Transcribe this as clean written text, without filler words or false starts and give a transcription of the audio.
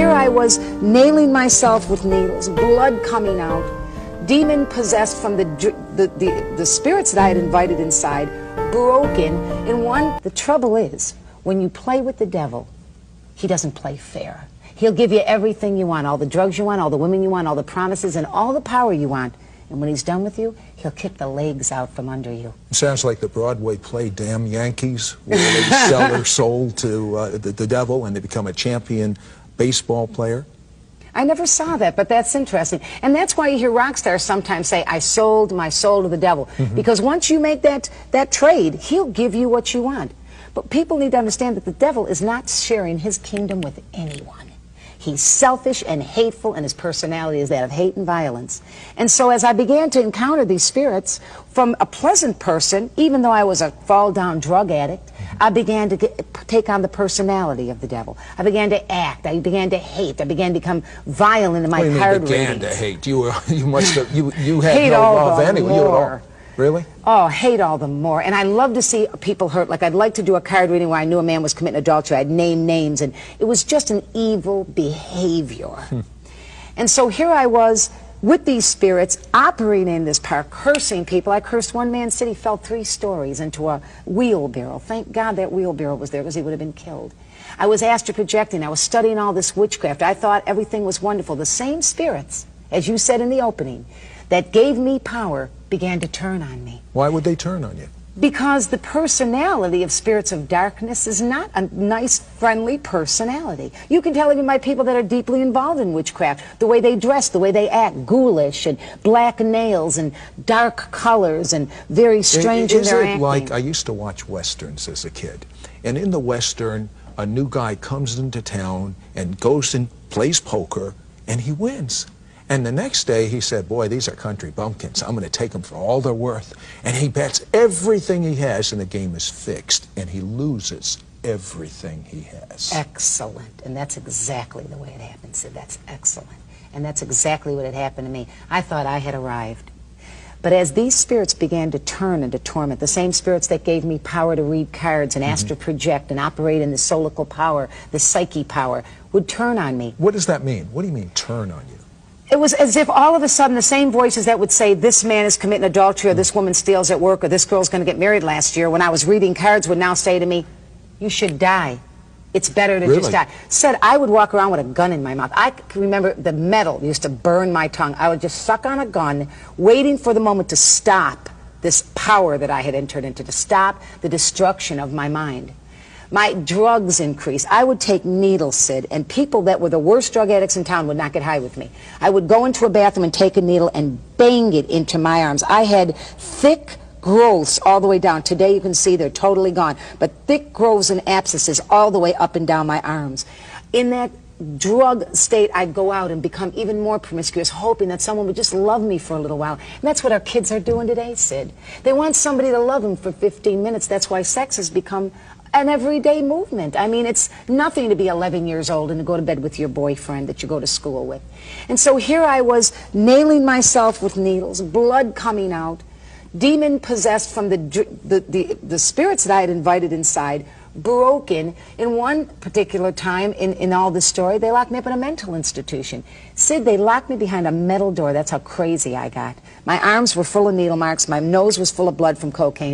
here I was nailing myself with needles, blood coming out, demon possessed from the spirits that I had invited inside, broken. And the trouble is, when you play with the devil, he doesn't play fair. He'll give you everything you want, all the drugs you want, all the women you want, all the promises, and all the power you want. And when he's done with you, he'll kick the legs out from under you. It sounds like the Broadway play Damn Yankees, where they sell their soul to the devil and they become a champion baseball player. I never saw that, but that's interesting. And that's why you hear rock stars sometimes say, I sold my soul to the devil. Because once you make that trade, he'll give you what you want. But people need to understand that the devil is not sharing his kingdom with anyone. He's selfish and hateful, and his personality is that of hate and violence. And so as I began to encounter these spirits, from a pleasant person, even though I was a fall-down drug addict, I began to take on the personality of the devil. I began to act. I began to hate. I began to become violent in my card readings. You began to hate? You must have. You had no love anyway. You at all. Really? Oh, hate all the more. And I love to see people hurt. Like, I'd like to do a card reading where I knew a man was committing adultery. I'd name names, and it was just an evil behavior. And so here I was with these spirits operating in this power, cursing people. I cursed one man's city, fell 3 stories into a wheelbarrow. Thank God that wheelbarrow was there, because he would have been killed. I was astral projecting. I was studying all this witchcraft. I thought everything was wonderful. The same spirits, as you said in the opening, that gave me power began to turn on me. Why would they turn on you? Because the personality of spirits of darkness is not a nice, friendly personality. You can tell even by people that are deeply involved in witchcraft, the way they dress, the way they act, ghoulish and black nails and dark colors and very strange in their acting. Is it like, I used to watch Westerns as a kid, and in the Western, a new guy comes into town and goes and plays poker, and he wins. And the next day he said, boy, these are country bumpkins. I'm going to take them for all they're worth. And he bets everything he has, and the game is fixed. And he loses everything he has. Excellent. And that's exactly the way it happened, Sid. That's excellent. And that's exactly what had happened to me. I thought I had arrived. But as these spirits began to turn and to torment, the same spirits that gave me power to read cards and astral project and operate in the solical power, the psyche power, would turn on me. What does that mean? What do you mean, turn on you? It was as if all of a sudden the same voices that would say this man is committing adultery, or this woman steals at work, or this girl's going to get married last year, when I was reading cards, would now say to me, you should die. It's better to just die. Said I would walk around with a gun in my mouth. I can remember the metal used to burn my tongue. I would just suck on a gun, waiting for the moment to stop this power that I had entered into, to stop the destruction of my mind. My drugs increased. I would take needles, Sid, and people that were the worst drug addicts in town would not get high with me. I would go into a bathroom and take a needle and bang it into my arms. I had thick growths all the way down. Today you can see they're totally gone, but thick growths and abscesses all the way up and down my arms. In that drug state, I'd go out and become even more promiscuous, hoping that someone would just love me for a little while. And that's what our kids are doing today, Sid. They want somebody to love them for 15 minutes. That's why sex has become an everyday movement. I mean, it's nothing to be 11 years old and to go to bed with your boyfriend that you go to school with. And so here I was nailing myself with needles, blood coming out, demon possessed from the spirits that I had invited inside, broken. In one particular time in all this story, they locked me up in a mental institution. Sid, they locked me behind a metal door. That's how crazy I got. My arms were full of needle marks. My nose was full of blood from cocaine.